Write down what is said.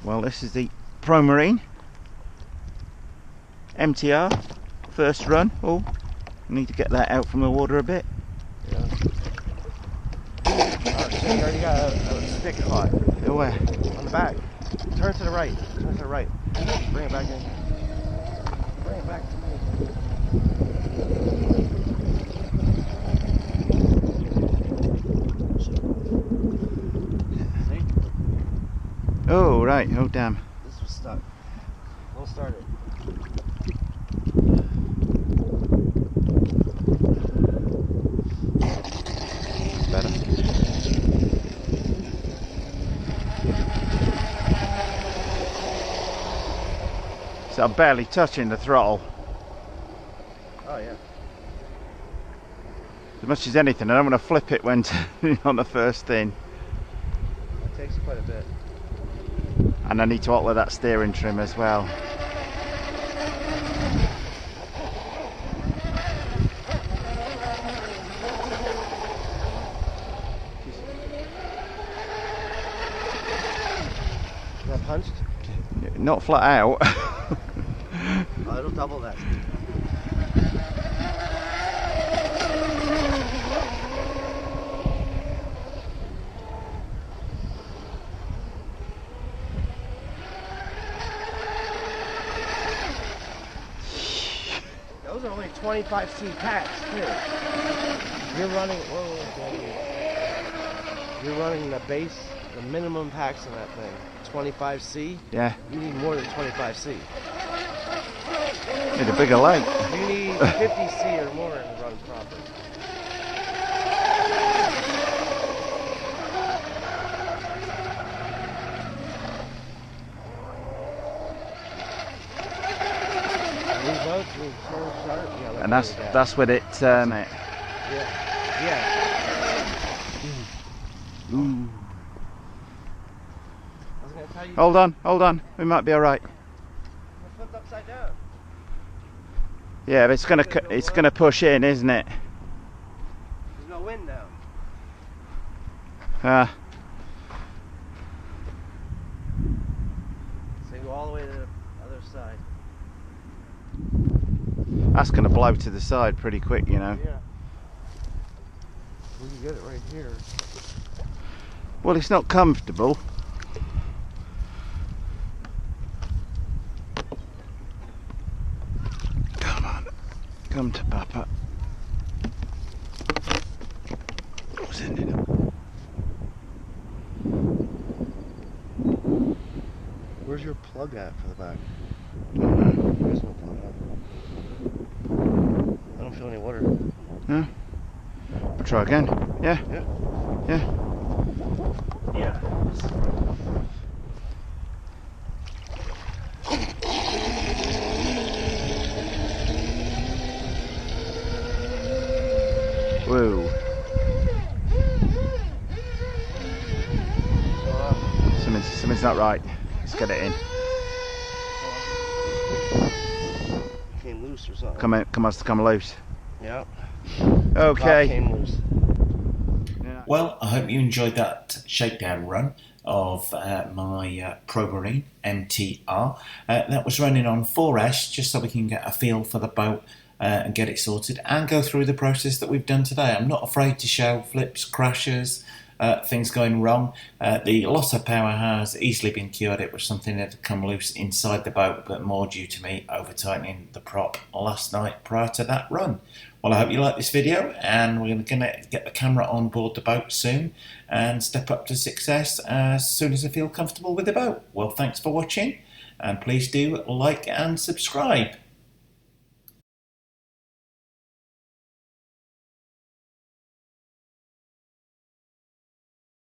Well, this is the ProMarine MTR first run. Oh, I need to get that out from the water a bit. Yeah. Oh shit, you already got a stick caught. Where? On the back. Turn to the right. Turn to the right. Bring it back in. Bring it back to me. See? Oh, right. Oh, damn. This was stuck. Don't start it. Better. So I'm barely touching the throttle. Oh yeah. As much as anything, I don't want to flip it when on the first thing. That takes quite a bit. And I need to alter that steering trim as well. Is that punched? Not flat out. Oh, it'll double that. Those are only 25C packs too. You're running. You're running the base, the minimum packs in that thing. 25C. Yeah. You need more than 25C. Need a bigger lake. You need 50C or more to run properly. These boats are so sharp. Yeah, And that's with it. Yeah. Yeah. Ooh. I was gonna tell you. Hold on. We might be all right. We're flipped upside down. Yeah, but it's gonna push in, isn't it? There's no wind now. So you go all the way to the other side. That's gonna blow to the side pretty quick, you know. Yeah. We can get it right here. Well, it's not comfortable. Come on, come to Papa. Send it up. Where's your plug at for the back? Mm-hmm. There's no plug up. I don't feel any water. Yeah. We'll try again. Yeah. Yeah. Yeah. Yeah. Whoa. Something's not right. Let's get it in. Came loose or something. Come loose. Yeah. Okay. Came loose. Well, I hope you enjoyed that shakedown run of my ProMarine MTR. That was running on 4S, just so we can get a feel for the boat and get it sorted and go through the process that we've done today. I'm not afraid to show flips, crashes, things going wrong. The loss of power has easily been cured. It was something that had come loose inside the boat, but more due to me over tightening the prop last night prior to that run. Well, I hope you like this video, and we're going to get the camera on board the boat soon and step up to success as soon as I feel comfortable with the boat. Well, thanks for watching, and please do like and subscribe.